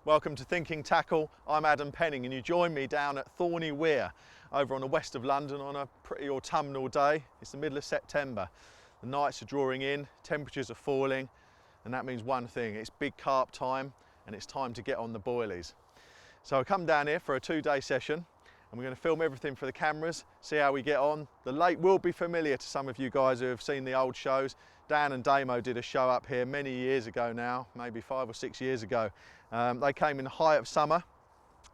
Welcome to Thinking Tackle. I'm Adam Penning and you join me down at Thorney Weir over on the west of London on a pretty autumnal day. It's the middle of September. The nights are drawing in, temperatures are falling, and that means one thing, it's big carp time and it's time to get on the boilies. So I come down here for a 2-day session and we're going to film everything for the cameras, see how we get on. The lake will be familiar to some of you guys who have seen the old shows. Dan and Damo did a show up here many years ago now, maybe 5 or 6 years ago. They came in the height of summer.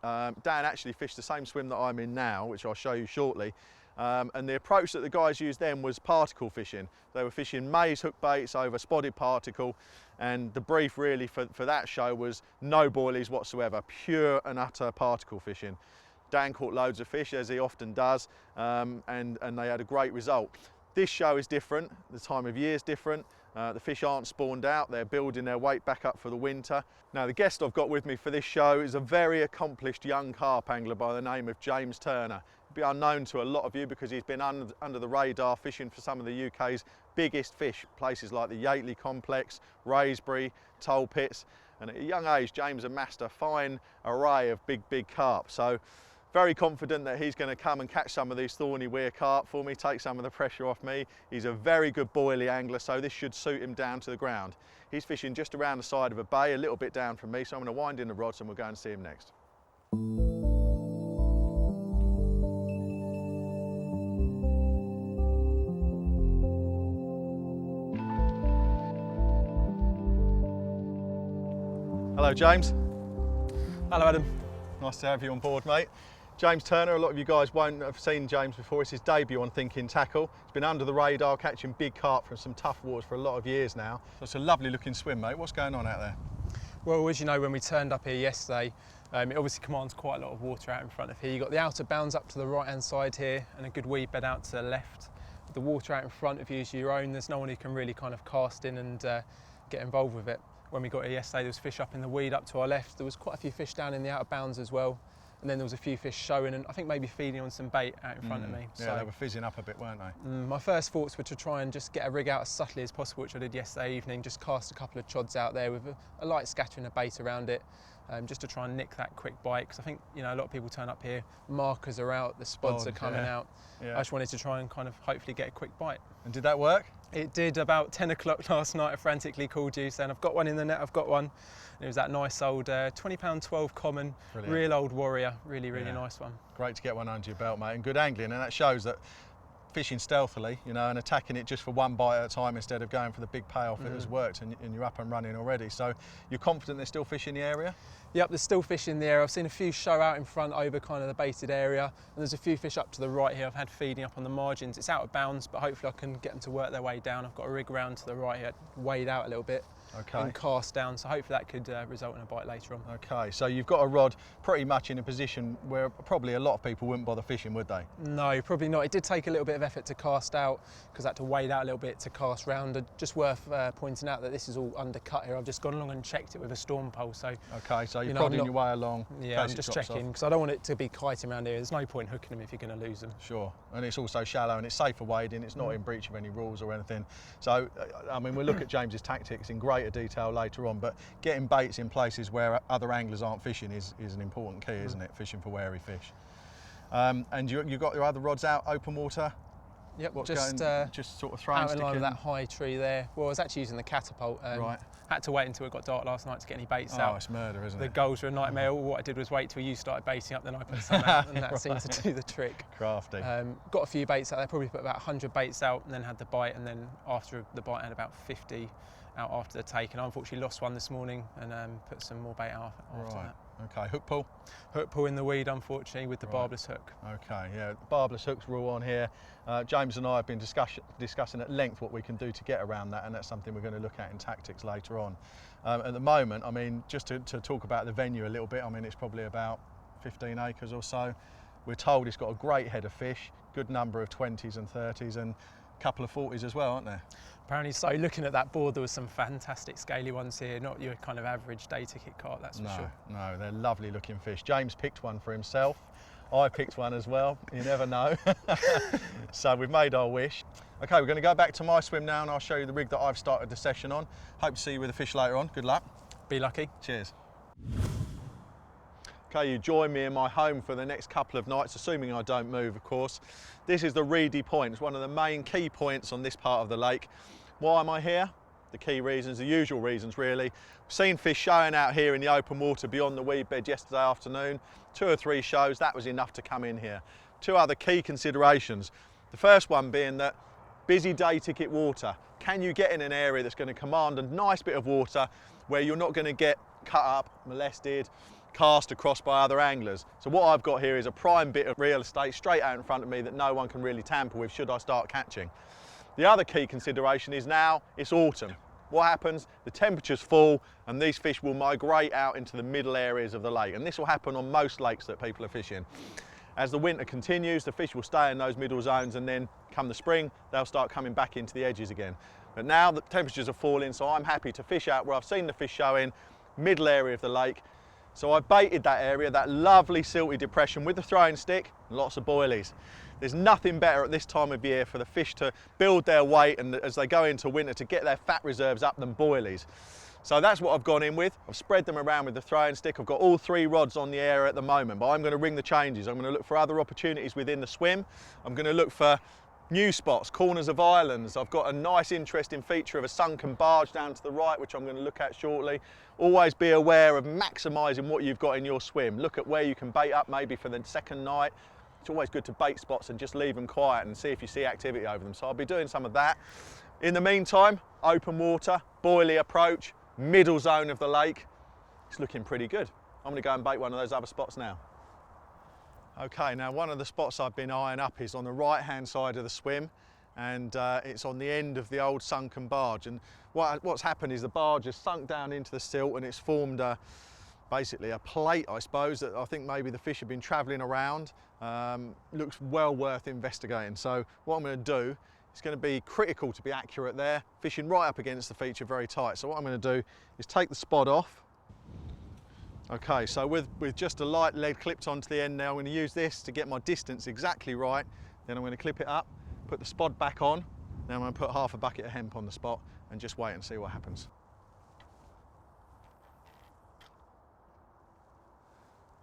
Dan actually fished the same swim that I'm in now, which I'll show you shortly. And the approach that the guys used then was particle fishing. They were fishing maize hook baits over spotted particle, and the brief really for that show was no boilies whatsoever, pure and utter particle fishing. Dan caught loads of fish, as he often does, and they had a great result. This show is different, the time of year is different. The fish aren't spawned out, they're building their weight back up for the winter. Now the guest I've got with me for this show is a very accomplished young carp angler by the name of James Turner. He'll be unknown to a lot of you because he's been under the radar fishing for some of the UK's biggest fish, places like the Yateley Complex, Wraysbury, Toll Pits, and at a young age James amassed a fine array of big carp. So very confident that he's going to come and catch some of these Thorney Weir carp for me, take some of the pressure off me. He's a very good boilie angler, so this should suit him down to the ground. He's fishing just around the side of a bay, a little bit down from me, so I'm going to wind in the rods and we'll go and see him next. Hello James. Hello Adam. Nice to have you on board, mate. James Turner, a lot of you guys won't have seen James before. It's his debut on Thinking Tackle. He's been under the radar, catching big carp from some tough waters for a lot of years now. So it's a lovely looking swim, mate. What's going on out there? Well, as you know, when we turned up here yesterday, it obviously commands quite a lot of water out in front of here. You've got the outer bounds up to the right hand side here and a good weed bed out to the left. The water out in front of you is your own. There's no one who can really kind of cast in and get involved with it. When we got here yesterday, there was fish up in the weed up to our left. There was quite a few fish down in the outer bounds as well. And then there was a few fish showing and I think maybe feeding on some bait out in front of me. Yeah, so they were fizzing up a bit, weren't they? My first thoughts were to try and just get a rig out as subtly as possible, which I did yesterday evening, just cast a couple of chods out there with a light scattering of bait around it, just to try and nick that quick bite, because I think, you know, a lot of people turn up here, markers are out, the spods are coming out. Yeah. I just wanted to try and kind of hopefully get a quick bite. And did that work? It did. About 10 o'clock last night I frantically called you saying I've got one in the net, I've got one. And it was that nice old £20 12 common. Brilliant. Real old warrior, really nice one. Great to get one under your belt, mate, and good angling, and that shows that fishing stealthily, you know, and attacking it just for one bite at a time instead of going for the big payoff, it has worked and you're up and running already. So you're confident there's still fish in the area? Yep, there's still fish in the area. I've seen a few show out in front over kind of the baited area, and there's a few fish up to the right here. I've had feeding up on the margins. It's out of bounds, but hopefully I can get them to work their way down. I've got a rig round to the right here, wade out a little bit. Okay. And cast down, so hopefully that could result in a bite later on. Okay, so you've got a rod pretty much in a position where probably a lot of people wouldn't bother fishing, would they? No, probably not. It did take a little bit of effort to cast out because I had to wade out a little bit to cast round. Just worth pointing out that this is all undercut here. I've just gone along and checked it with a storm pole. So okay, so you're prodding your way along. Yeah, I'm just checking because I don't want it to be kiting around here. There's no point hooking them if you're going to lose them. Sure, and it's also shallow and it's safe for wading. It's not in breach of any rules or anything. So, I mean, we'll look at James's tactics in greater detail later on, but getting baits in places where other anglers aren't fishing is an important key, isn't it? Fishing for wary fish. And you've got your other rods out, open water? Yep, just sort of throwing, out in line with that high tree there. Well, I was actually using the catapult. Right. Had to wait until it got dark last night to get any baits out. Oh, it's murder, isn't it? The gulls were a nightmare. All what I did was wait till you started baiting up, then I put some out, and that seemed to do the trick. Crafty. Got a few baits out there, probably put about 100 baits out, and then had the bite, and then after the bite I had about 50 out after the take, and I unfortunately lost one this morning and put some more bait out after that. Okay, hook pull? Hook pull in the weed, unfortunately, with the barbless hook. Okay, yeah, barbless hooks rule on here. James and I have been discussing at length what we can do to get around that, and that's something we're going to look at in tactics later on. At the moment, I mean, just to talk about the venue a little bit, I mean, it's probably about 15 acres or so. We're told it's got a great head of fish, good number of 20s and 30s, and a couple of 40s as well, aren't there? Apparently so. Looking at that board, there was some fantastic scaly ones here, not your kind of average day ticket carp, that's for sure. No, they're lovely looking fish. James picked one for himself. I picked one as well, you never know. So we've made our wish. Okay, we're going to go back to my swim now and I'll show you the rig that I've started the session on. Hope to see you with the fish later on. Good luck. Be lucky. Cheers. Okay, you join me in my home for the next couple of nights, assuming I don't move, of course. This is the reedy point. It's one of the main key points on this part of the lake. Why am I here? The key reasons, the usual reasons really. We've seen fish showing out here in the open water beyond the weed bed yesterday afternoon. 2 or 3 shows, that was enough to come in here. 2 other key considerations. The first one being that busy day ticket water. Can you get in an area that's going to command a nice bit of water where you're not going to get cut up, molested, cast across by other anglers? So what I've got here is a prime bit of real estate straight out in front of me that no one can really tamper with should I start catching. The other key consideration is now it's autumn. What happens? The temperatures fall and these fish will migrate out into the middle areas of the lake, and this will happen on most lakes that people are fishing. As the winter continues, the fish will stay in those middle zones, and then come the spring, they'll start coming back into the edges again. But now the temperatures are falling, so I'm happy to fish out where I've seen the fish show in, middle area of the lake. So I baited that area, that lovely silty depression, with the throwing stick, and lots of boilies. There's nothing better at this time of year for the fish to build their weight and as they go into winter to get their fat reserves up than boilies. So that's what I've gone in with. I've spread them around with the throwing stick. I've got all 3 rods on the air at the moment, but I'm going to ring the changes. I'm going to look for other opportunities within the swim. I'm going to look for new spots, corners of islands. I've got a nice interesting feature of a sunken barge down to the right, which I'm going to look at shortly. Always be aware of maximising what you've got in your swim. Look at where you can bait up maybe for the second night. It's always good to bait spots and just leave them quiet and see if you see activity over them. So I'll be doing some of that. In the meantime, open water, boilie approach, middle zone of the lake. It's looking pretty good. I'm going to go and bait one of those other spots now. Okay, now one of the spots I've been eyeing up is on the right hand side of the swim, and it's on the end of the old sunken barge. And what's happened is the barge has sunk down into the silt and it's formed basically a plate, I suppose, that I think maybe the fish have been travelling around. Looks well worth investigating. So what I'm going to do, it's going to be critical to be accurate there, fishing right up against the feature very tight. So what I'm going to do is take the spot off. Okay, so with just a light lead clipped onto the end now, I'm going to use this to get my distance exactly right. Then I'm going to clip it up, put the spot back on. Then I'm going to put half a bucket of hemp on the spot and just wait and see what happens.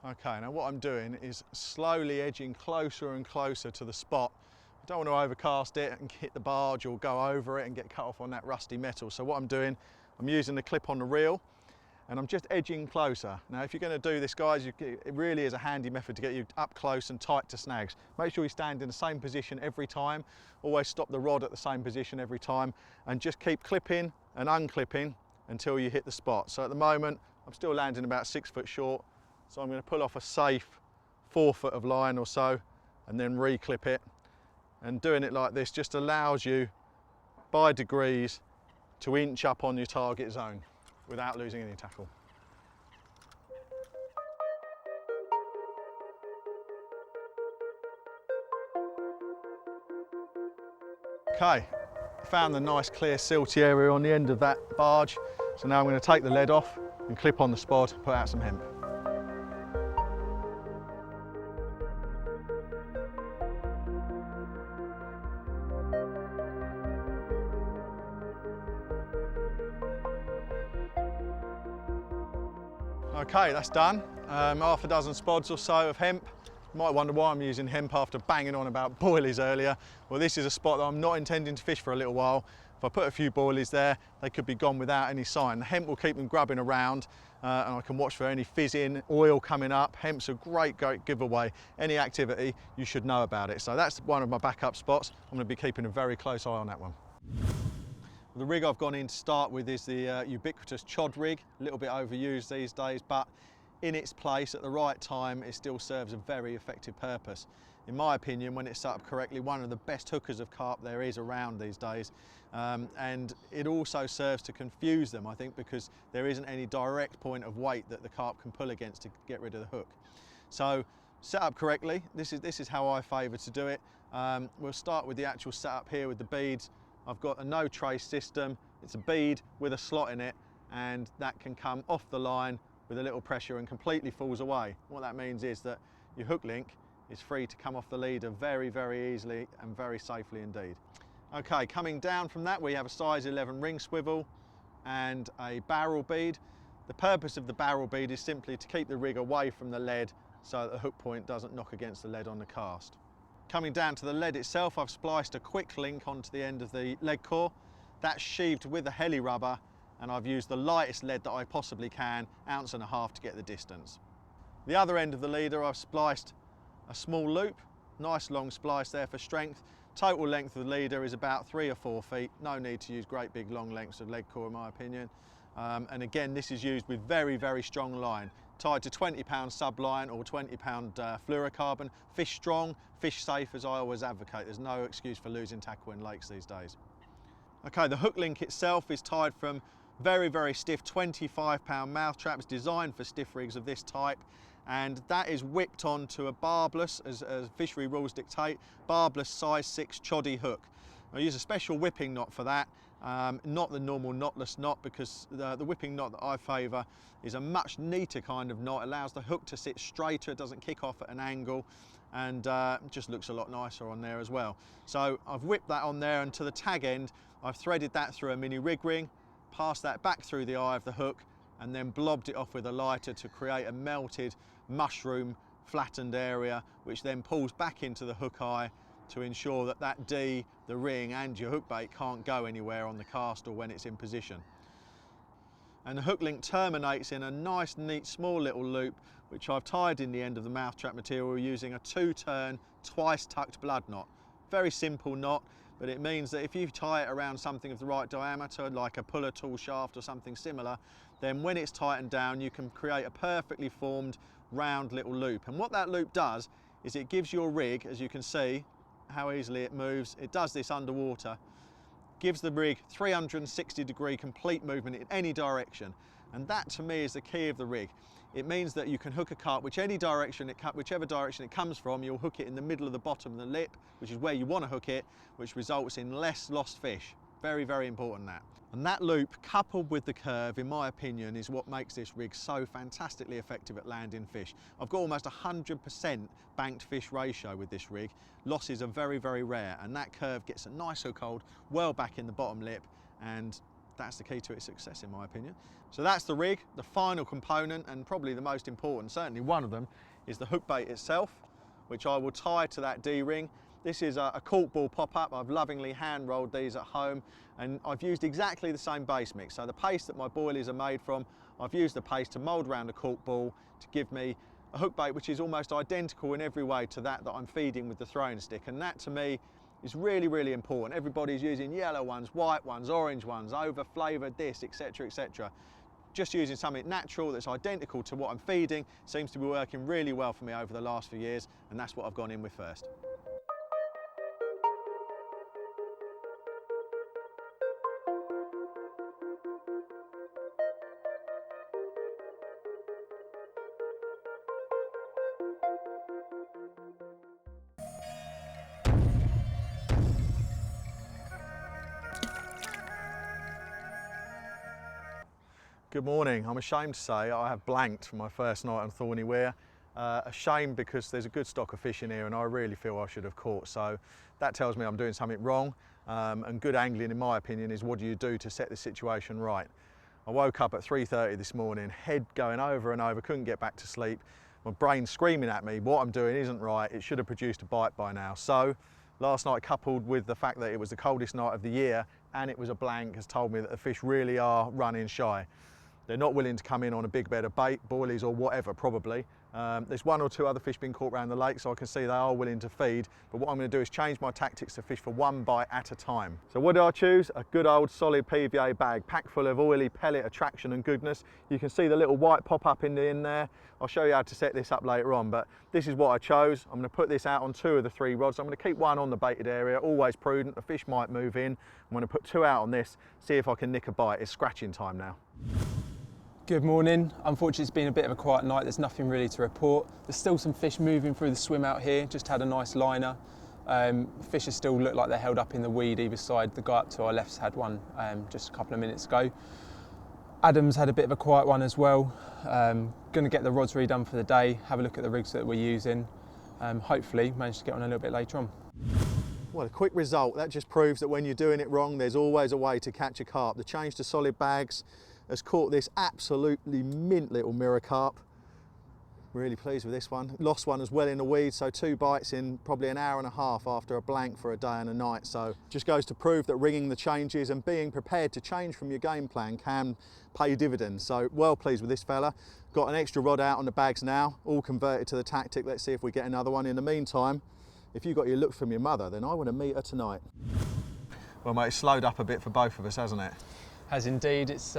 Okay, now what I'm doing is slowly edging closer and closer to the spot. I don't want to overcast it and hit the barge or go over it and get cut off on that rusty metal. So what I'm doing, I'm using the clip on the reel and I'm just edging closer. Now if you're going to do this, guys, it really is a handy method to get you up close and tight to snags. Make sure you stand in the same position every time. Always stop the rod at the same position every time and just keep clipping and unclipping until you hit the spot. So at the moment I'm still landing about 6 foot short, so I'm going to pull off a safe 4 foot of line or so and then re-clip it. And doing it like this just allows you by degrees to inch up on your target zone without losing any tackle. Okay, found the nice clear silty area on the end of that barge. So now I'm going to take the lead off and clip on the spot, put out some hemp. Okay, that's done. Half a dozen spods or so of hemp. You might wonder why I'm using hemp after banging on about boilies earlier. Well, this is a spot that I'm not intending to fish for a little while. If I put a few boilies there, they could be gone without any sign. The hemp will keep them grubbing around and I can watch for any fizzing, oil coming up. Hemp's a great giveaway. Any activity, you should know about it. So that's one of my backup spots. I'm going to be keeping a very close eye on that one. The rig I've gone in to start with is the ubiquitous Chod Rig, a little bit overused these days, but in its place at the right time it still serves a very effective purpose. In my opinion, when it's set up correctly, one of the best hookers of carp there is around these days, and it also serves to confuse them, I think, because there isn't any direct point of weight that the carp can pull against to get rid of the hook. So set up correctly, this is how I favour to do it. We'll start with the actual setup here with the beads. I've got a no trace system. It's a bead with a slot in it, and that can come off the line with a little pressure and completely falls away. What that means is that your hook link is free to come off the leader very, very easily and very safely indeed. Okay, coming down from that we have a size 11 ring swivel and a barrel bead. The purpose of the barrel bead is simply to keep the rig away from the lead so that the hook point doesn't knock against the lead on the cast. Coming down to the lead itself, I've spliced a quick link onto the end of the leg core. That's sheathed with a heli rubber, and I've used the lightest lead that I possibly can, 1.5 ounces to get the distance. The other end of the leader, I've spliced a small loop, nice long splice there for strength. Total length of the leader is about 3 or 4 feet. No need to use great big long lengths of leg core in my opinion. And again, this is used with very, very strong line, tied to 20-pound subline or 20-pound fluorocarbon. Fish strong, fish safe, as I always advocate. There's no excuse for losing tackle in lakes these days. Okay, the hook link itself is tied from very, very stiff 25-pound mouth traps designed for stiff rigs of this type, and that is whipped onto a barbless, as fishery rules dictate, barbless size 6 choddy hook. I use a special whipping knot for that, not the normal knotless knot, because the whipping knot that I favour is a much neater kind of knot. It allows the hook to sit straighter, it doesn't kick off at an angle, and just looks a lot nicer on there as well. So I've whipped that on there, and to the tag end I've threaded that through a mini rig ring, passed that back through the eye of the hook, and then blobbed it off with a lighter to create a melted mushroom flattened area, which then pulls back into the hook eye to ensure that that D, the ring and your hook bait can't go anywhere on the cast or when it's in position. And the hook link terminates in a nice neat small little loop which I've tied in the end of the mouth trap material using a 2-turn twice tucked blood knot. Very simple knot, but it means that if you tie it around something of the right diameter, like a puller tool shaft or something similar, then when it's tightened down you can create a perfectly formed round little loop. And what that loop does is it gives your rig, as you can see how easily it moves, it does this underwater, gives the rig 360-degree complete movement in any direction, and that to me is the key of the rig. It means that you can hook a carp whichever direction it comes from. You'll hook it in the middle of the bottom of the lip, which is where you want to hook it, which results in less lost fish. Very, very important that. And that loop, coupled with the curve, in my opinion, is what makes this rig so fantastically effective at landing fish. I've got almost 100% banked fish ratio with this rig. Losses are very, very rare, and that curve gets a nice hook hold well back in the bottom lip, and that's the key to its success in my opinion. So that's the rig. The final component, and probably the most important, certainly one of them, is the hook bait itself, which I will tie to that D-ring. This is a cork ball pop-up. I've lovingly hand rolled these at home, and I've used exactly the same base mix. So the paste that my boilies are made from, I've used the paste to mould around a cork ball to give me a hook bait which is almost identical in every way to that I'm feeding with the throwing stick, and that to me is really, really important. Everybody's using yellow ones, white ones, orange ones, over flavoured this, etc, etc. Just using something natural that's identical to what I'm feeding seems to be working really well for me over the last few years, and that's what I've gone in with first. Good morning. I'm ashamed to say I have blanked for my first night on Thorney Weir. Ashamed because there's a good stock of fish in here and I really feel I should have caught. So that tells me I'm doing something wrong. And good angling, in my opinion, is what do you do to set the situation right. I woke up at 3:30 this morning, head going over and over, couldn't get back to sleep. My brain screaming at me, what I'm doing isn't right, it should have produced a bite by now. So last night, coupled with the fact that it was the coldest night of the year and it was a blank, has told me that the fish really are running shy. They're not willing to come in on a big bed of bait, boilies or whatever probably. There's 1 or 2 other fish being caught around the lake, so I can see they are willing to feed, but what I'm going to do is change my tactics to fish for 1 bite at a time. So what did I choose? A good old solid PVA bag, packed full of oily pellet attraction and goodness. You can see the little white pop up in there. I'll show you how to set this up later on, but this is what I chose. I'm going to put this out on 2 of the 3 rods. I'm going to keep 1 on the baited area, always prudent, the fish might move in. I'm going to put 2 out on this, see if I can nick a bite. It's scratching time now. Good morning. Unfortunately, it's been a bit of a quiet night. There's nothing really to report. There's still some fish moving through the swim out here. Just had a nice liner. Fishes still look like they're held up in the weed either side. The guy up to our left's had one just a couple of minutes ago. Adam's had a bit of a quiet one as well. Going to get the rods redone for the day, have a look at the rigs that we're using. Hopefully manage to get on a little bit later on. Well, a quick result. That just proves that when you're doing it wrong, there's always a way to catch a carp. The change to solid bags has caught this absolutely mint little mirror carp. Really pleased with this one. Lost one as well in the weeds, so 2 bites in probably an hour and a half after a blank for a day and a night. So just goes to prove that ringing the changes and being prepared to change from your game plan can pay dividends. So well pleased with this fella. Got an extra rod out on the bags now, all converted to the tactic. Let's see if we get another one. In the meantime, if you got your look from your mother, then I want to meet her tonight. Well mate, it's slowed up a bit for both of us, hasn't it? Has indeed. It's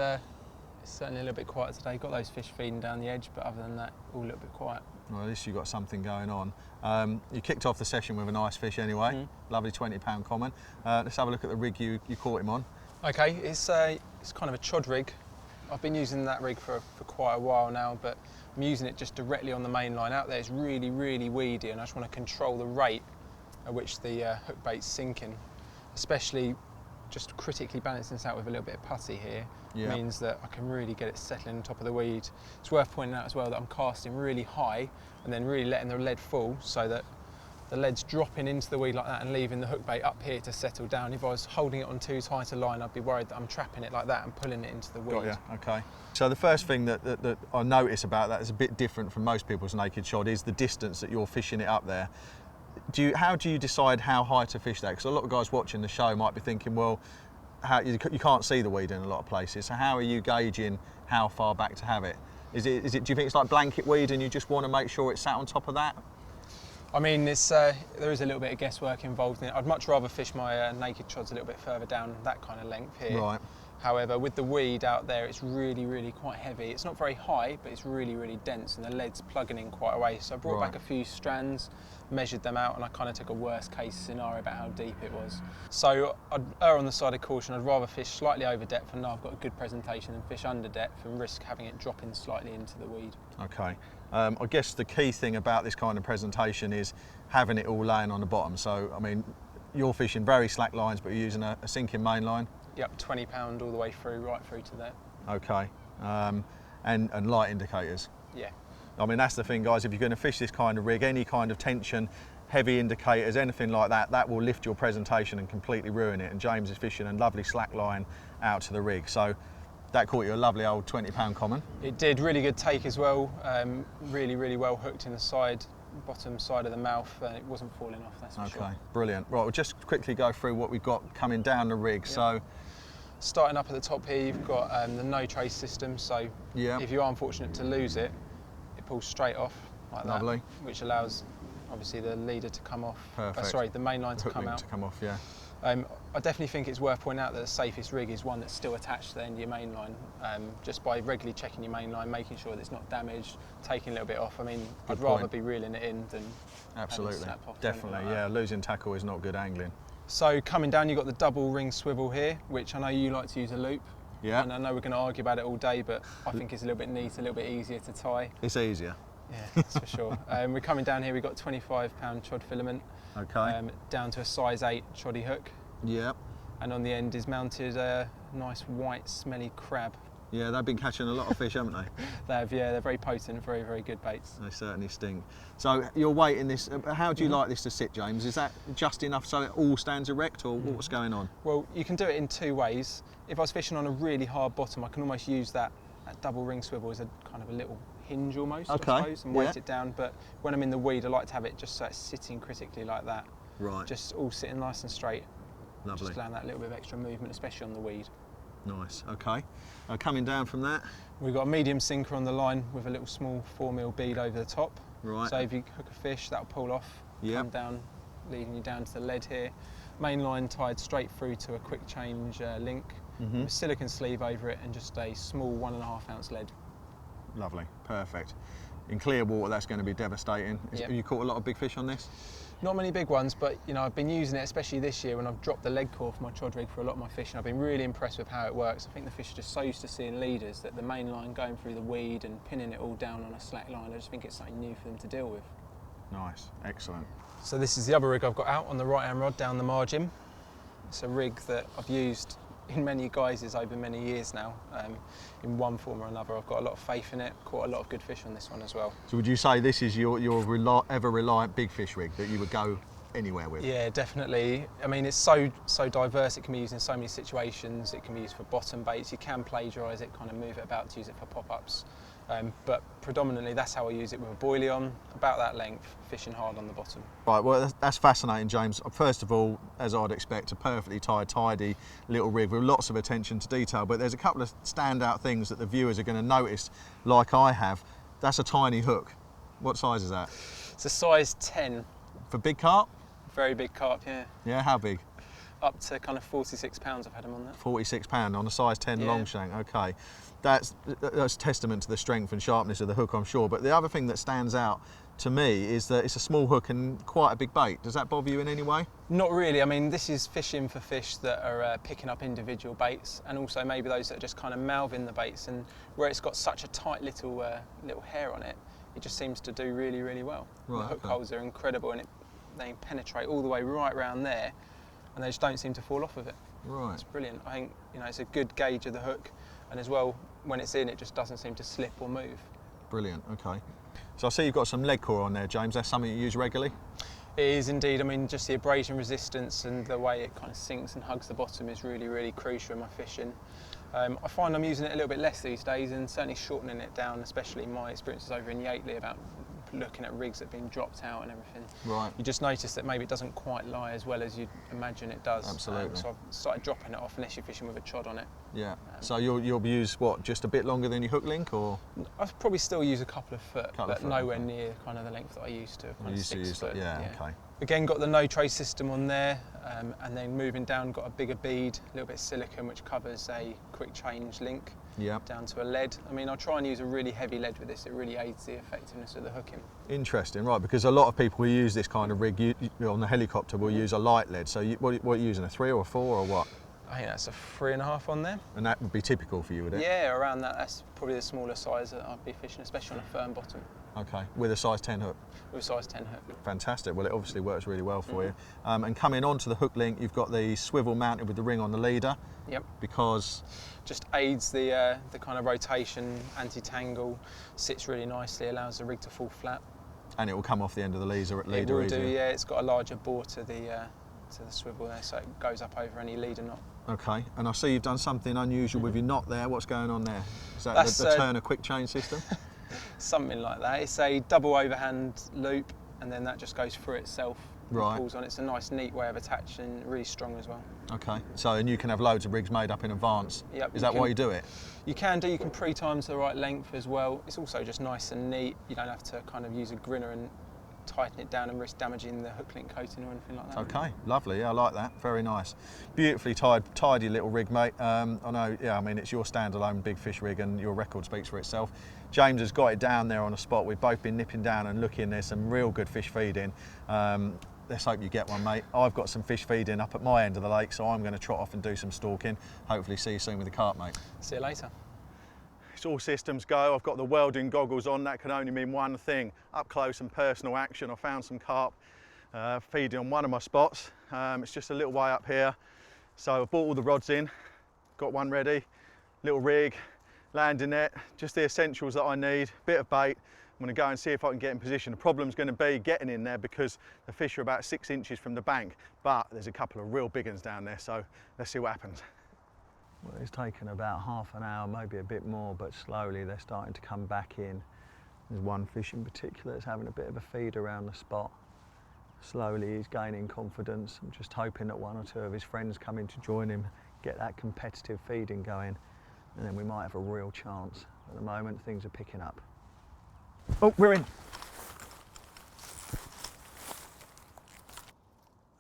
certainly a little bit quiet today. Got those fish feeding down the edge, but other than that, all a little bit quiet. Well, at least you've got something going on. You kicked off the session with a nice fish anyway. Lovely 20-pound common. Let's have a look at the rig you caught him on. Okay, it's kind of a Chod Rig. I've been using that rig for quite a while now, but I'm using it just directly on the main line. Out there it's really, really weedy, and I just want to control the rate at which the hook bait's sinking, especially just critically balancing this out with a little bit of putty here. Means that I can really get it settling on top of the weed. It's worth pointing out as well that I'm casting really high and then really letting the lead fall so that the lead's dropping into the weed like that and leaving the hook bait up here to settle down. If I was holding it on too tight a line, I'd be worried that I'm trapping it like that and pulling it into the weed. Got you, okay. So the first thing that I notice about that is a bit different from most people's naked shod is the distance that you're fishing it up there. How do you decide how high to fish that? Because a lot of guys watching the show might be thinking, well, you can't see the weed in a lot of places. So how are you gauging how far back to have it? Do you think it's like blanket weed and you just want to make sure it's sat on top of that? I mean, there is a little bit of guesswork involved in it. I'd much rather fish my naked chods a little bit further down that kind of length here. Right. However, with the weed out there, it's really, really quite heavy. It's not very high, but it's really, really dense, and the lead's plugging in quite a way. So I brought back a few strands, measured them out, and I kind of took a worst case scenario about how deep it was. So I'd err on the side of caution. I'd rather fish slightly over depth and know I've got a good presentation than fish under depth and risk having it dropping slightly into the weed. Okay. I guess the key thing about this kind of presentation is having it all laying on the bottom. So, I mean, you're fishing very slack lines, but you're using a sinking main line. Yep, 20 pound all the way through, right through to there. Okay. And light indicators. Yeah. I mean, that's the thing, guys. If you're going to fish this kind of rig, any kind of tension, heavy indicators, anything like that, that will lift your presentation and completely ruin it. And James is fishing a lovely slack line out to the rig. So that caught you a lovely old 20-pound common. It did. Really good take as well. Really, really well hooked in the side, bottom side of the mouth. It wasn't falling off, that's for sure. Okay, brilliant. Right, we'll just quickly go through what we've got coming down the rig. Yeah. So, starting up at the top here, you've got the no trace system. So if you are unfortunate to lose it, it pulls straight off like lovely. that, which allows obviously the leader to come off. Perfect. Sorry, the main line to Hook come link out. to come off, yeah. I definitely think it's worth pointing out that the safest rig is one that's still attached to the end of your main line. Just by regularly checking your main line, making sure that it's not damaged, taking a little bit off. I mean, I'd rather be reeling it in than absolutely, snap off. definitely, yeah. Losing tackle is not good angling. So coming down, you've got the double ring swivel here, which I know you like to use a loop. Yeah. And I know we're going to argue about it all day, but I think it's a little bit neat, a little bit easier to tie. It's easier. Yeah, that's for sure. We're coming down here, we've got 25-pound chod filament. Okay. Down to a size 8 choddy hook. Yeah. And on the end is mounted a nice white smelly crab. Yeah, they've been catching a lot of fish, haven't they? They have, yeah, they're very potent, very, very good baits. They certainly sting. So you're weighting this, how do you like this to sit, James? Is that just enough so it all stands erect, or what's going on? Well, you can do it in two ways. If I was fishing on a really hard bottom, I can almost use that double ring swivel as a kind of a little hinge almost, I suppose, and weight it down. But when I'm in the weed, I like to have it just so it's sitting critically like that. Right. Just all sitting nice and straight. Lovely. Just allowing that little bit of extra movement, especially on the weed. Nice, okay. Coming down from that. We've got a medium sinker on the line with a little small 4mm bead over the top. Right. So if you hook a fish, that'll pull off, come down, leading you down to the lead here. Main line tied straight through to a quick change link, with a silicone sleeve over it and just a small 1.5 ounce lead. Lovely, perfect. In clear water, that's going to be devastating. Have you caught a lot of big fish on this? Not many big ones, but you know, I've been using it, especially this year when I've dropped the lead core for my chod rig for a lot of my fishing. I've been really impressed with how it works. I think the fish are just so used to seeing leaders that the main line going through the weed and pinning it all down on a slack line, I just think it's something new for them to deal with. Nice, excellent. So this is the other rig I've got out on the right hand rod down the margin. It's a rig that I've used in many guises over many years now, in one form or another. I've got a lot of faith in it, caught a lot of good fish on this one as well. So would you say this is your ever reliant big fish rig that you would go anywhere with. Yeah, definitely. I mean, it's so diverse. It can be used in so many situations. It can be used for bottom baits. You can plagiarise it, kind of move it about to use it for pop-ups. But predominantly, that's how I use it with a boilie on, about that length, fishing hard on the bottom. Right, well, that's fascinating, James. First of all, as I'd expect, a perfectly tied, tidy little rig with lots of attention to detail. But there's a couple of standout things that the viewers are going to notice, like I have. That's a tiny hook. What size is that? It's a size 10. For big carp? Very big carp, yeah. Yeah, how big? Up to kind of 46 pounds I've had them on that. 46 pound on a size 10 Yeah. long shank, okay. That's testament to the strength and sharpness of the hook, I'm sure. But the other thing that stands out to me is that it's a small hook and quite a big bait. Does that bother you in any way? Not really. I mean, this is fishing for fish that are picking up individual baits, and also maybe those that are just kind of mouthing the baits, and where it's got such a tight little hair on it, it just seems to do really, really well. Right, the hook okay. holes are incredible, and they penetrate all the way right round there, and they just don't seem to fall off of it. Right. It's brilliant. I think, you know, it's a good gauge of the hook, and as well, when it's in, it just doesn't seem to slip or move. Brilliant, okay. So I see you've got some lead core on there, James. That's something you use regularly? It is indeed. I mean, just the abrasion resistance and the way it kind of sinks and hugs the bottom is really, really crucial in my fishing. I find I'm using it a little bit less these days, and certainly shortening it down, especially my experiences over in Yateley about looking at rigs that have been dropped out and everything. Right. You just notice that maybe it doesn't quite lie as well as you'd imagine it does. Absolutely. So I've started dropping it off unless you're fishing with a chod on it. Yeah. So you'll use what, just a bit longer than your hook link, or? I'll probably still use a couple of foot, Couple of but foot, nowhere okay. near kind of the length that I used to. Kind of Used to 6 use foot. that, yeah, okay. Again, got the no trace system on there, and then moving down, got a bigger bead, a little bit of silicone, which covers a quick change link Yeah. down to a lead. I mean, I'll try and use a really heavy lead with this. It really aids the effectiveness of the hooking. Interesting, right, because a lot of people who use this kind of rig on the helicopter will use a light lead. So what are you using, a 3 or a 4 or what? I think that's a 3.5 on there. And that would be typical for you, would it? Yeah, around that. That's probably the smaller size that I'd be fishing, especially on a firm bottom. Okay, with a size 10 hook. With a size 10 hook. Fantastic. Well, it obviously works really well for you. And coming onto the hook link, you've got the swivel mounted with the ring on the leader. Yep. Because Just aids the kind of rotation, anti-tangle, sits really nicely, allows the rig to fall flat. and it will come off the end of the leader. It will easier. do, yeah. It's got a larger bore to the swivel there, so it goes up over any leader knot. Okay, and I see you've done something unusual with your knot there. What's going on there? Is that That's, the Turner quick chain system? Something like that. It's a double overhand loop, and then that just goes through itself. And Right. pulls on. It's a nice, neat way of attaching, really strong as well. Okay, so and you can have loads of rigs made up in advance. Yep, Is you that why can- you do it? You can pre-time to the right length as well. It's also just nice and neat. You don't have to kind of use a grinner and tighten it down and risk damaging the hook link coating or anything like that. Okay, lovely. Yeah, I like that. Very nice. Beautifully tidy little rig, mate. I know. Yeah, I mean it's your standalone big fish rig, and your record speaks for itself. James has got it down there on a spot. We've both been nipping down and looking. There's some real good fish feeding. Let's hope you get one, mate. I've got some fish feeding up at my end of the lake, so I'm going to trot off and do some stalking. Hopefully see you soon with the carp, mate. See you later. It's all systems go. I've got the welding goggles on. That can only mean one thing: up close and personal action. I found some carp feeding on one of my spots. It's just a little way up here. So I brought all the rods in, got one ready, little rig, landing net, just the essentials that I need, bit of bait. I'm going to go and see if I can get in position. The problem's going to be getting in there because the fish are about 6 inches from the bank, but there's a couple of real big ones down there, so let's see what happens. Well, it's taken about half an hour, maybe a bit more, but slowly they're starting to come back in. There's one fish in particular that's having a bit of a feed around the spot. Slowly he's gaining confidence. I'm just hoping that one or two of his friends come in to join him, get that competitive feeding going, and then we might have a real chance. At the moment, things are picking up. Oh, we're in.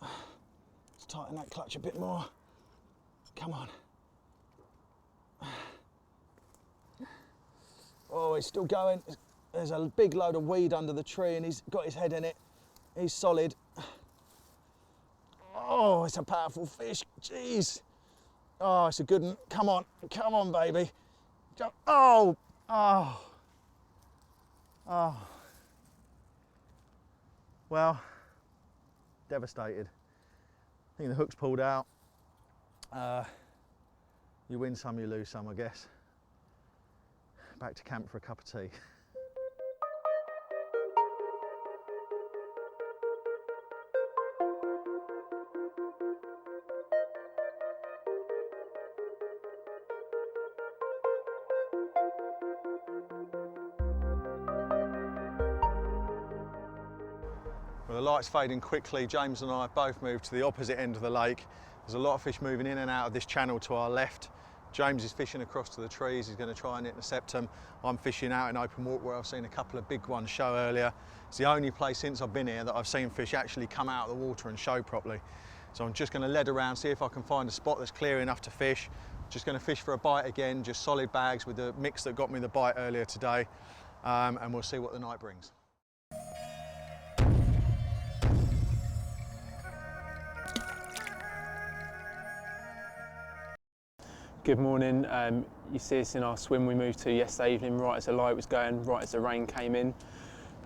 Let's tighten that clutch a bit more. Come on. Oh, it's still going. There's a big load of weed under the tree and he's got his head in it. He's solid. Oh, it's a powerful fish. Jeez. Oh, it's a good one. Come on, baby. Oh, oh, oh. Well, devastated. I think the hook's pulled out. You win some, you lose some, I guess. Back to camp for a cup of tea. light's fading quickly. James and I have both moved to the opposite end of the lake. There's a lot of fish moving in and out of this channel to our left. James is fishing across to the trees. He's going to try and intercept them. I'm fishing out in open water where I've seen a couple of big ones show earlier. It's the only place since I've been here that I've seen fish actually come out of the water and show properly. So I'm just going to lead around, see if I can find a spot that's clear enough to fish. Just going to fish for a bite again, just solid bags with the mix that got me the bite earlier today. And we'll see what the night brings. Good morning. You see us in our swim we moved to yesterday evening, right as the light was going, right as the rain came in.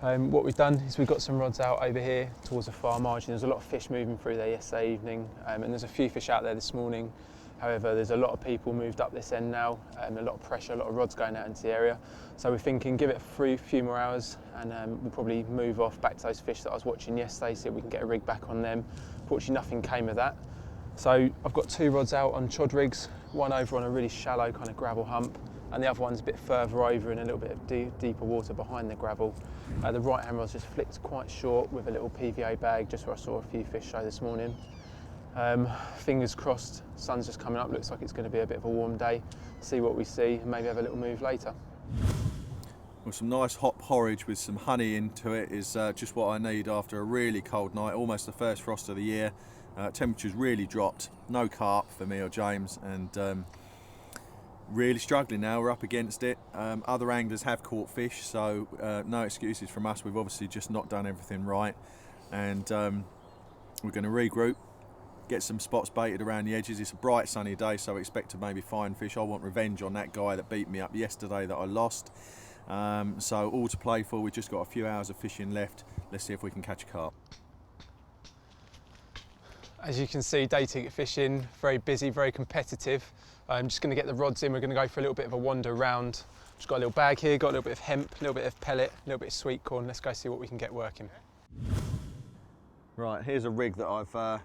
What we've done is we've got some rods out over here towards the far margin. There's a lot of fish moving through there yesterday evening, and there's a few fish out there this morning. However, there's a lot of people moved up this end now, a lot of pressure, a lot of rods going out into the area. So we're thinking give it a few more hours and we'll probably move off back to those fish that I was watching yesterday, see if we can get a rig back on them. Fortunately, nothing came of that. So I've got 2 rods out on Chod Rigs, one over on a really shallow kind of gravel hump, and the other one's a bit further over in a little bit of deeper water behind the gravel. The right hand rod's just flicked quite short with a little PVA bag, just where I saw a few fish show this morning. Fingers crossed, sun's just coming up, looks like it's going to be a bit of a warm day. See what we see and maybe have a little move later. Well, some nice hot porridge with some honey into it is just what I need after a really cold night, almost the first frost of the year. Temperatures really dropped, no carp for me or James, and really struggling now. We're up against it. Other anglers have caught fish, so no excuses from us. We've obviously just not done everything right, and we're going to regroup, get some spots baited around the edges. It's a bright sunny day, so I expect to maybe find fish. I want revenge on that guy that beat me up yesterday that I lost. So all to play for. We've just got a few hours of fishing left. Let's see if we can catch a carp. As you can see, day ticket fishing, very busy, very competitive. I'm just going to get the rods in. We're going to go for a little bit of a wander around. Just got a little bag here, got a little bit of hemp, a little bit of pellet, a little bit of sweet corn. Let's go see what we can get working. Right, here's a rig that I've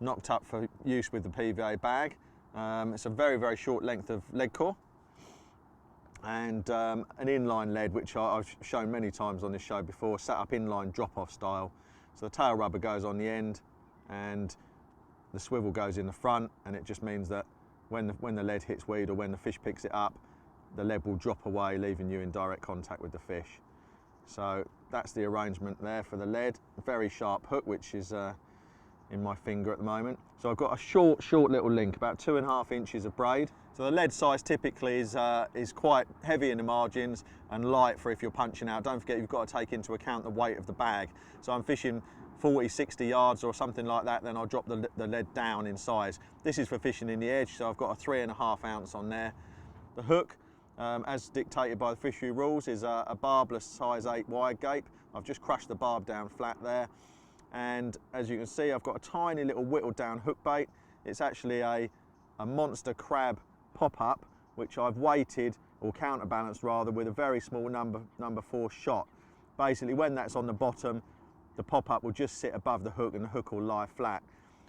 knocked up for use with the PVA bag. It's a very, very short length of lead core and an inline lead, which I've shown many times on this show before, set up inline drop-off style. So the tail rubber goes on the end and the swivel goes in the front, and it just means that when the lead hits weed or when the fish picks it up, the lead will drop away, leaving you in direct contact with the fish. So that's the arrangement there for the lead. A very sharp hook, which is in my finger at the moment. So I've got a short little link, about 2.5 inches of braid. So the lead size typically is quite heavy in the margins and light for if you're punching out. Don't forget, you've got to take into account the weight of the bag. So I'm fishing 40, 60 yards or something like that, then I'll drop the lead down in size. This is for fishing in the edge, so I've got a 3.5 ounce on there. The hook, as dictated by the fishery rules, is a barbless size 8 wide gape. I've just crushed the barb down flat there, and as you can see, I've got a tiny little whittled down hook bait. It's actually a monster crab pop-up, which I've weighted, or counterbalanced rather, with a very small number 4 shot. Basically, when that's on the bottom, the pop-up will just sit above the hook and the hook will lie flat.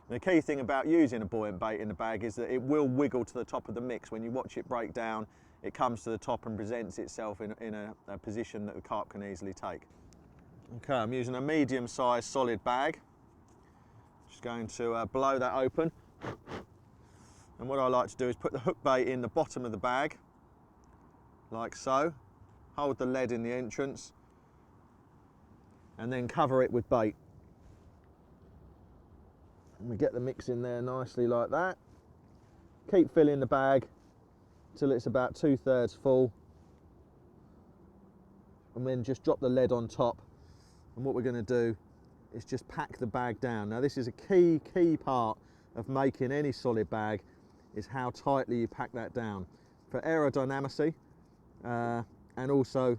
And the key thing about using a buoyant bait in the bag is that it will wiggle to the top of the mix. When you watch it break down, it comes to the top and presents itself in a position that the carp can easily take. Okay, I'm using a medium-sized solid bag. Just going to blow that open. And what I like to do is put the hook bait in the bottom of the bag, like so. Hold the lead in the entrance, and then cover it with bait. And we get the mix in there nicely like that. Keep filling the bag till it's about 2/3 full, and then just drop the lead on top. And what we're going to do is just pack the bag down. Now this is a key part of making any solid bag, is how tightly you pack that down for aerodynamicy and also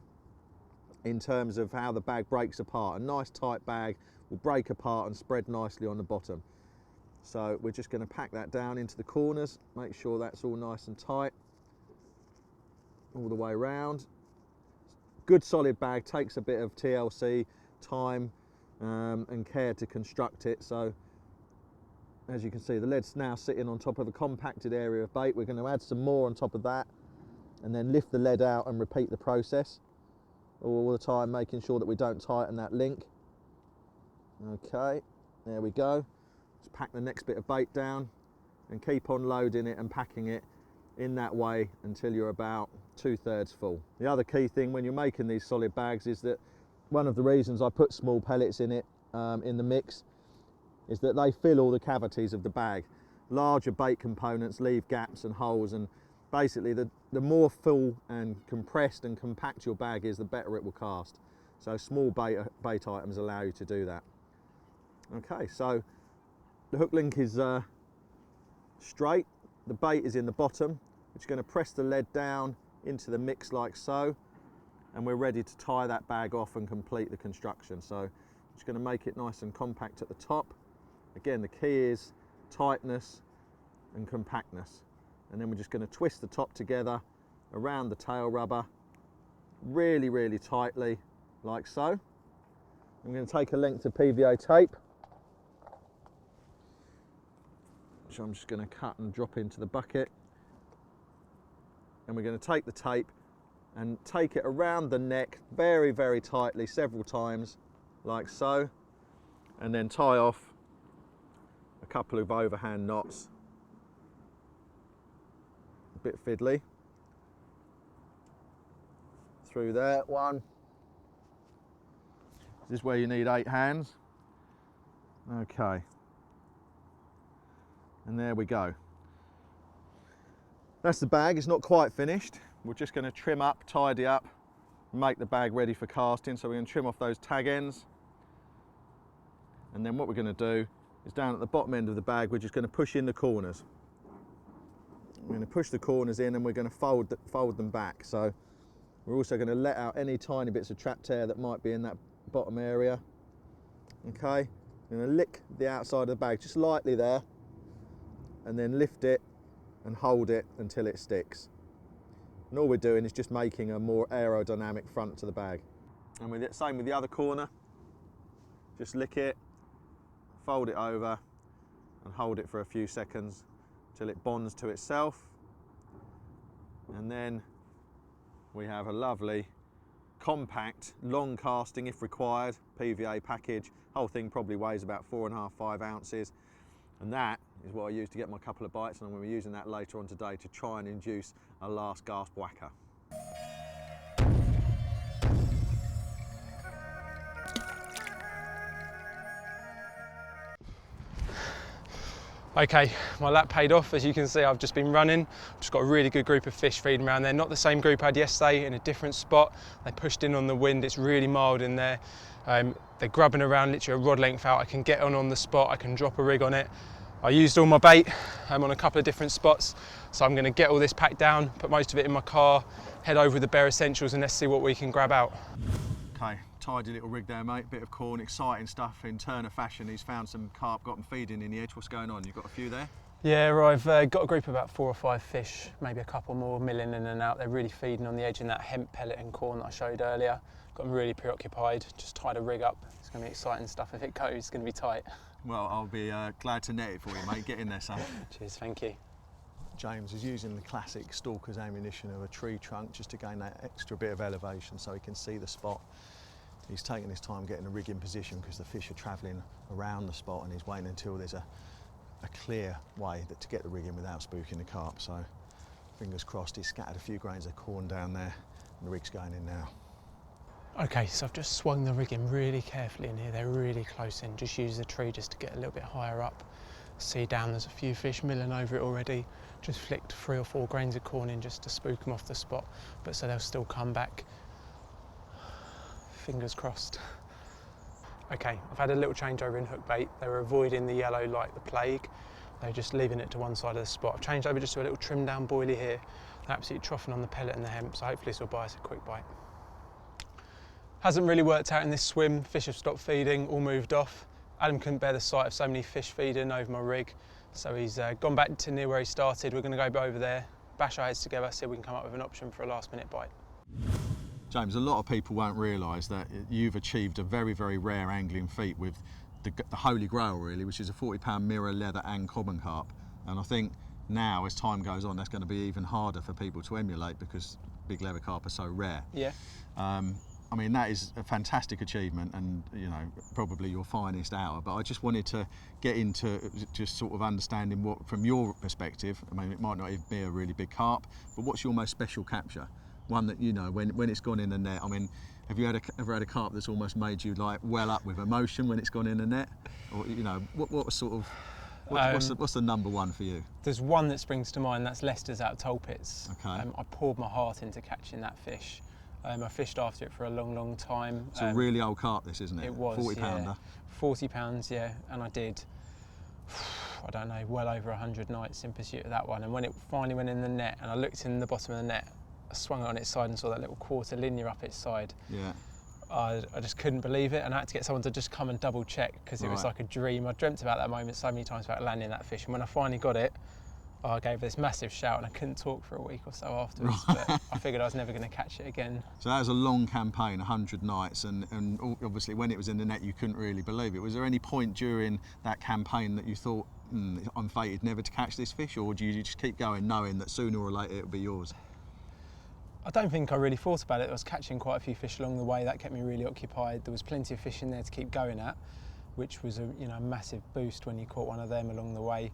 in terms of how the bag breaks apart. A nice tight bag will break apart and spread nicely on the bottom. So we're just going to pack that down into the corners, make sure that's all nice and tight all the way around. Good solid bag takes a bit of TLC, time and care to construct it. So as you can see, the lead's now sitting on top of a compacted area of bait. We're going to add some more on top of that and then lift the lead out and repeat the process all the time, making sure that we don't tighten that link. Okay, there we go. Just pack the next bit of bait down and keep on loading it and packing it in that way until you're about 2/3 full. The other key thing when you're making these solid bags is that one of the reasons I put small pellets in it, in the mix, is that they fill all the cavities of the bag. Larger bait components leave gaps and holes, and basically the more full and compressed and compact your bag is, the better it will cast. So small bait items allow you to do that. Okay, so the hook link is straight, the bait is in the bottom, which is going to press the lead down into the mix like so, and we're ready to tie that bag off and complete the construction. So just going to make it nice and compact at the top. Again, the key is tightness and compactness, and then we're just going to twist the top together around the tail rubber really tightly like so. I'm going to take a length of PVA tape, which I'm just going to cut and drop into the bucket, and we're going to take the tape and take it around the neck very tightly several times like so, and then tie off a couple of overhand knots, a bit fiddly, through there. One. This is where you need 8 hands. Okay, and there we go. That's the bag. It's not quite finished. We're just going to trim up, tidy up, make the bag ready for casting. So we're going to trim off those tag ends, and then what we're going to do is down at the bottom end of the bag, we're just going to push in the corners. We're going to push the corners in, and we're going to fold them back. So we're also going to let out any tiny bits of trapped air that might be in that bottom area. Okay, I'm going to lick the outside of the bag just lightly there, and then lift it and hold it until it sticks. And all we're doing is just making a more aerodynamic front to the bag. And with it, same with the other corner. Just lick it, fold it over, and hold it for a few seconds till it bonds to itself. And then we have a lovely, compact, long casting if required, PVA package. Whole thing probably weighs about 4.5, 5 ounces. And that is what I use to get my couple of bites, and I'm going to be using that later on today to try and induce a last gasp whacker. Okay, my lap paid off. As you can see, I've just been running. Just got a really good group of fish feeding around there. Not the same group I had yesterday, in a different spot. They pushed in on the wind. It's really mild in there. They're grubbing around literally a rod length out. I can get on the spot. I can drop a rig on it. I used all my bait on a couple of different spots. So I'm going to get all this packed down, put most of it in my car, head over with the bare essentials, and let's see what we can grab out. Okay, tidy little rig there, mate. Bit of corn, exciting stuff in Turner fashion. He's found some carp, got them feeding in the edge. What's going on? You've got a few there? Yeah, I've got a group of about 4 or 5 fish, maybe a couple more milling in and out. They're really feeding on the edge in that hemp pellet and corn that I showed earlier. Got them really preoccupied. Just tied a rig up. It's going to be exciting stuff. If it goes, it's going to be tight. Well, I'll be glad to net it for you, mate. Get in there, son. Cheers, thank you. James is using the classic stalker's ammunition of a tree trunk just to gain that extra bit of elevation so he can see the spot. He's taking his time getting the rig in position because the fish are travelling around the spot, and he's waiting until there's a clear way to get the rig in without spooking the carp. So fingers crossed. He's scattered a few grains of corn down there and the rig's going in now. Okay, so I've just swung the rig in really carefully in here. They're really close in. Just use the tree just to get a little bit higher up. See down, there's a few fish milling over it already. Just flicked 3 or 4 grains of corn in just to spook them off the spot, but so they'll still come back. Fingers crossed. Okay, I've had a little changeover in hook bait. They were avoiding the yellow like the plague. They're just leaving it to one side of the spot. I've changed over just to a little trimmed down boilie here. They're absolutely troughing on the pellet and the hemp, so hopefully this will buy us a quick bite. Hasn't really worked out in this swim. Fish have stopped feeding, all moved off. Adam couldn't bear the sight of so many fish feeding over my rig, so he's gone back to near where he started. We're going to go over there, bash our heads together, see if we can come up with an option for a last minute bite. James, a lot of people won't realise that you've achieved a very, very rare angling feat with the holy grail, really, which is a 40-pound mirror, leather and common carp. And I think now, as time goes on, that's going to be even harder for people to emulate because big leather carp are so rare. Yeah. I mean, that is a fantastic achievement, and you know, probably your finest hour. But I just wanted to get into just sort of understanding what, from your perspective, I mean, it might not even be a really big carp, but what's your most special capture? One that, you know, when it's gone in the net. I mean, have you ever had a carp that's almost made you like well up with emotion when it's gone in the net? Or, you know, what was sort of, what's the number one for you? There's one that springs to mind, that's Leicester's out of Tolpits. Okay. I poured my heart into catching that fish. I fished after it for a long, long time. It's a really old carp, this, isn't it? It was, 40 pounder. 40 pounds, yeah, and I did, I don't know, well over 100 nights in pursuit of that one. And when it finally went in the net, and I looked in the bottom of the net, I swung it on its side and saw that little quarter linear up its side. Yeah. I just couldn't believe it, and I had to get someone to just come and double check, because it was like a dream. I dreamt about that moment so many times about landing that fish, and when I finally got it, I gave this massive shout, and I couldn't talk for a week or so afterwards. But I figured I was never going to catch it again. So that was a long campaign, 100 nights, and obviously when it was in the net you couldn't really believe it. Was there any point during that campaign that you thought, I'm fated never to catch this fish, or do you just keep going knowing that sooner or later it'll be yours? I don't think I really thought about it. I was catching quite a few fish along the way. That kept me really occupied. There was plenty of fish in there to keep going at, which was a massive boost when you caught one of them along the way.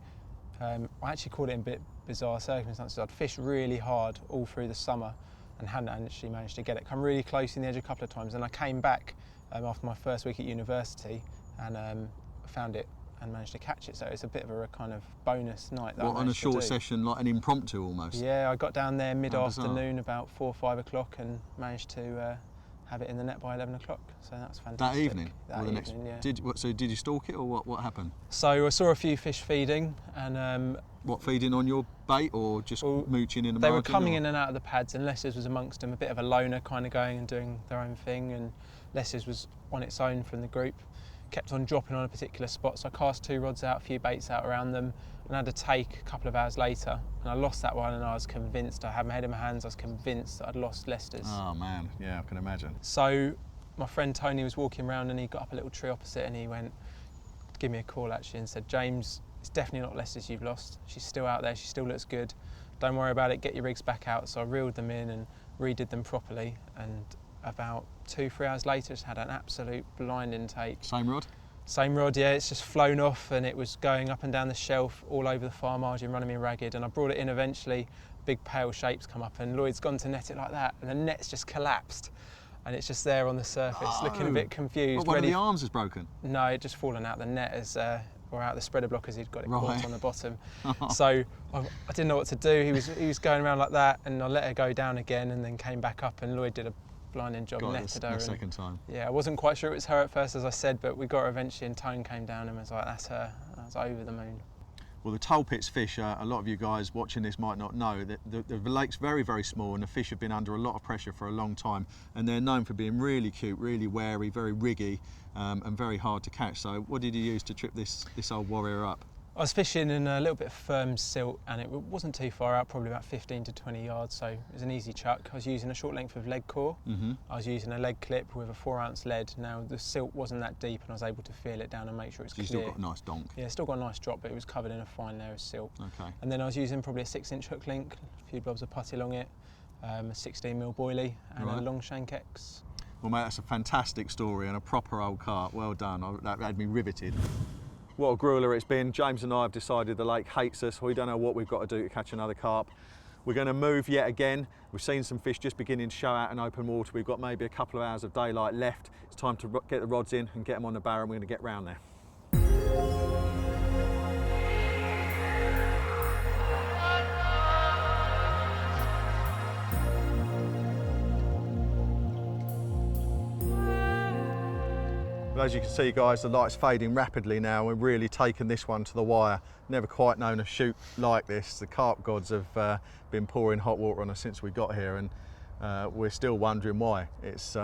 I actually caught it in a bit bizarre circumstances. I'd fished really hard all through the summer and hadn't actually managed to get it. Come really close in the edge a couple of times, and I came back after my first week at university and found it and managed to catch it. So it's a bit of a kind of bonus night. That on a short session, like an impromptu almost? Yeah, I got down there mid-afternoon about 4 or 5 o'clock and managed to have it in the net by 11 o'clock. So that was fantastic. That evening? That evening, yeah. So did you stalk it, or what happened? So I saw a few fish feeding, and what, feeding on your bait, or just mooching in the margin? They were coming in and out of the pads, and Leicester's was amongst them, a bit of a loner, kind of going and doing their own thing, and Leicester's was on its own from the group. Kept on dropping on a particular spot, so I cast 2 rods out, a few baits out around them, and had a take a couple of hours later, and I lost that one, and I was convinced, I had my head in my hands, I was convinced that I'd lost Leicester's. Oh man, yeah, I can imagine. So my friend Tony was walking around, and he got up a little tree opposite, and he went, give me a call actually, and said, James, it's definitely not Leicester's you've lost. She's still out there, she still looks good. Don't worry about it, get your rigs back out. So I reeled them in and redid them properly, and about 2-3 hours later, just had an absolute blinding take. Same rod? Same rod, yeah. It's just flown off, and it was going up and down the shelf all over the far margin, running me ragged. And I brought it in eventually. Big pale shapes come up, and Lloyd's gone to net it like that, and the net's just collapsed, and it's just there on the surface, looking a bit confused. One of the arms is broken? No, it just fallen out the net as, or out the spreader block as he'd got it caught on the bottom. Oh. So I didn't know what to do. He was going around like that, and I let her go down again, and then came back up, and Lloyd did a blinding job, netted her. The second time. Yeah, I wasn't quite sure it was her at first, as I said, but we got her eventually, and Tone came down and was like, that's her. And I was over the moon. Well, the Tolpits fish, a lot of you guys watching this might not know, that the lake's very, very small, and the fish have been under a lot of pressure for a long time, and they're known for being really cute, really wary, very riggy, and very hard to catch. So what did you use to trip this old warrior up? I was fishing in a little bit of firm silt, and it wasn't too far out, probably about 15 to 20 yards, so it was an easy chuck. I was using a short length of lead core. I was using a lead clip with a 4-ounce lead. Now the silt wasn't that deep, and I was able to feel it down and make sure it's clear. You still got a nice donk? Yeah, still got a nice drop, but it was covered in a fine layer of silt. Okay. And then I was using probably a 6-inch hook link, a few blobs of putty along it, a 16mm boilie, and a long shank X. Well mate, that's a fantastic story and a proper old carp. Well done, that had me riveted. What a grueler it's been. James and I have decided the lake hates us. We don't know what we've got to do to catch another carp. We're going to move yet again. We've seen some fish just beginning to show out in open water. We've got maybe a couple of hours of daylight left. It's time to get the rods in and get them on the barrow, and we're going to get round there. But as you can see guys, the light's fading rapidly now. We're really taking this one to the wire. Never quite known a shoot like this. The carp gods have been pouring hot water on us since we got here, and we're still wondering why. It's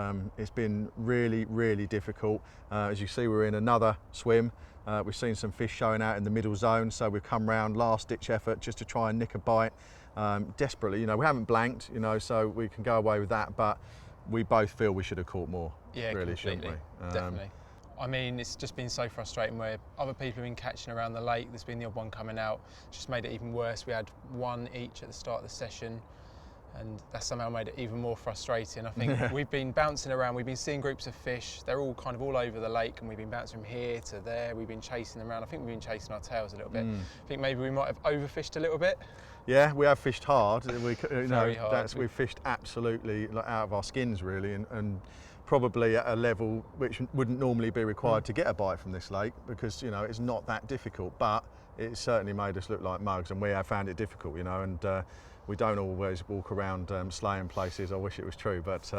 been really, really difficult. As you see, we're in another swim. We've seen some fish showing out in the middle zone, so we've come round, last ditch effort, just to try and nick a bite. Desperately, you know, we haven't blanked, you know, so we can go away with that, but we both feel we should have caught more, really, shouldn't we? Definitely. I mean, it's just been so frustrating where other people have been catching around the lake. There's been the odd one coming out. It's just made it even worse. We had one each at the start of the session. And that somehow made it even more frustrating. I think we've been bouncing around, we've been seeing groups of fish, they're all kind of all over the lake, and we've been bouncing from here to there, we've been chasing them around. I think we've been chasing our tails a little bit. I think maybe we might have overfished a little bit. Yeah, we have fished hard. Very hard. We've fished absolutely out of our skins really, and probably at a level which wouldn't normally be required to get a bite from this lake, because it's not that difficult, but it certainly made us look like mugs, and we have found it difficult, and we don't always walk around slaying places. I wish it was true, but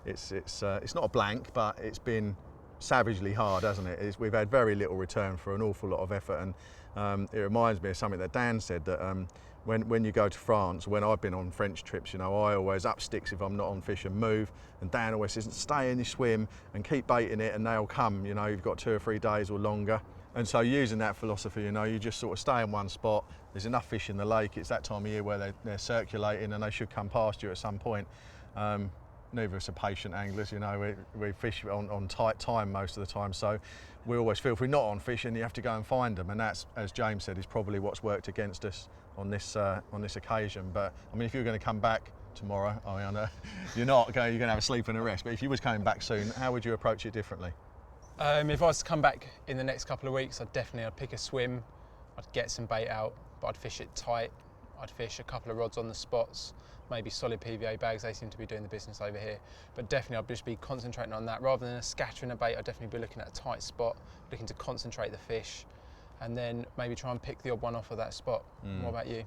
it's not a blank, but it's been savagely hard, hasn't it? We've had very little return for an awful lot of effort, and it reminds me of something that Dan said, that when you go to France, when I've been on French trips, I always up sticks if I'm not on fish and move, and Dan always says, stay in your swim and keep baiting it and they'll come, you've got 2 or 3 days or longer. And so using that philosophy, you just sort of stay in one spot. There's enough fish in the lake. It's that time of year where they're circulating, and they should come past you at some point. Neither of us are patient anglers, we fish on tight time most of the time, so we always feel if we're not on fish and you have to go and find them, and that's, as James said, is probably what's worked against us on this occasion. But I mean, if you're going to come back tomorrow, I know you're going to have a sleep and a rest, but if you was coming back soon, how would you approach it differently? If I was to come back in the next couple of weeks, I'd pick a swim, I'd get some bait out, but I'd fish it tight. I'd fish a couple of rods on the spots, maybe solid PVA bags, they seem to be doing the business over here. But definitely I'd just be concentrating on that. Rather than a scattering of bait, I'd definitely be looking at a tight spot, looking to concentrate the fish, and then maybe try and pick the odd one off of that spot. What about you?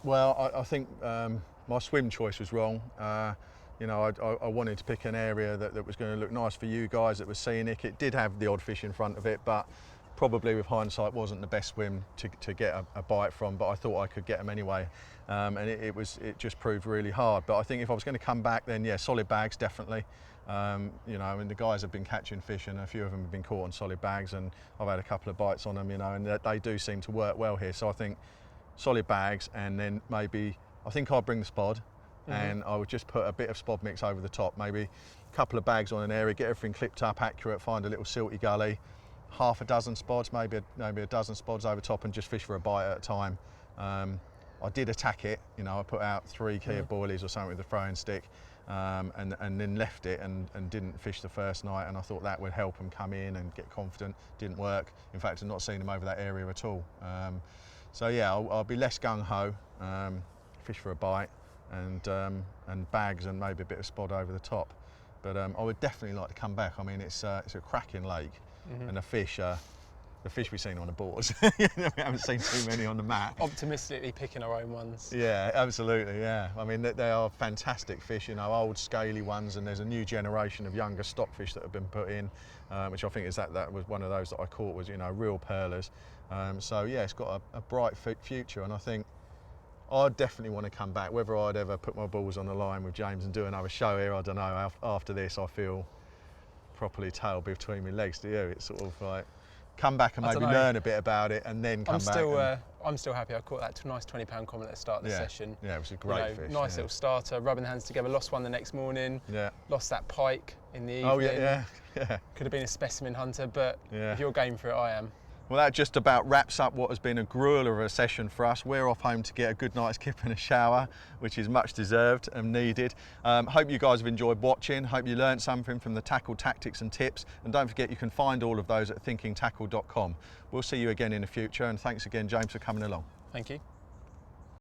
Well, I think my swim choice was wrong. I wanted to pick an area that was going to look nice for you guys, that was scenic. It did have the odd fish in front of it, but probably with hindsight wasn't the best swim to get a bite from, but I thought I could get them anyway. And it just proved really hard. But I think if I was going to come back, then yeah, solid bags definitely. I mean, the guys have been catching fish, and a few of them have been caught on solid bags, and I've had a couple of bites on them, and they do seem to work well here. So I think solid bags, and then maybe, I think I'd bring the spod, and I would just put a bit of spod mix over the top, maybe a couple of bags on an area, get everything clipped up accurate, find a little silty gully, half a dozen spods, maybe a dozen spods over top, and just fish for a bite at a time. I did attack it, I put out 3 Kia boilies or something with a throwing stick, and then left it and didn't fish the first night, and I thought that would help them come in and get confident. Didn't work. In fact, I've not seen them over that area at all. So yeah, I'll be less gung-ho, fish for a bite, and bags and maybe a bit of spod over the top. But I would definitely like to come back. I mean, it's a cracking lake, and the fish we've seen on the boards. We haven't seen too many on the map. Optimistically picking our own ones. Yeah, absolutely, yeah. I mean, they are fantastic fish, old scaly ones, and there's a new generation of younger stockfish that have been put in, which I think is that was one of those that I caught was, real pearlers. So yeah, it's got a bright future, and I think I'd definitely want to come back. Whether I'd ever put my balls on the line with James and do another show here, I don't know. After this, I feel properly tail between my legs. Do you? It's sort of like, come back and maybe learn a bit about it, and then come back. I'm still happy I caught that nice 20-pound common at the start of the session. Yeah, it was a great fish. Nice little starter, rubbing hands together. Lost one the next morning. Yeah. Lost that pike in the evening. Oh yeah. Could have been a specimen hunter, but if you're game for it, I am. Well, that just about wraps up what has been a grueler of a session for us. We're off home to get a good night's kip and a shower, which is much deserved and needed. Hope you guys have enjoyed watching. Hope you learned something from the tackle tactics and tips. And don't forget, you can find all of those at thinkingtackle.com. We'll see you again in the future. And thanks again, James, for coming along. Thank you.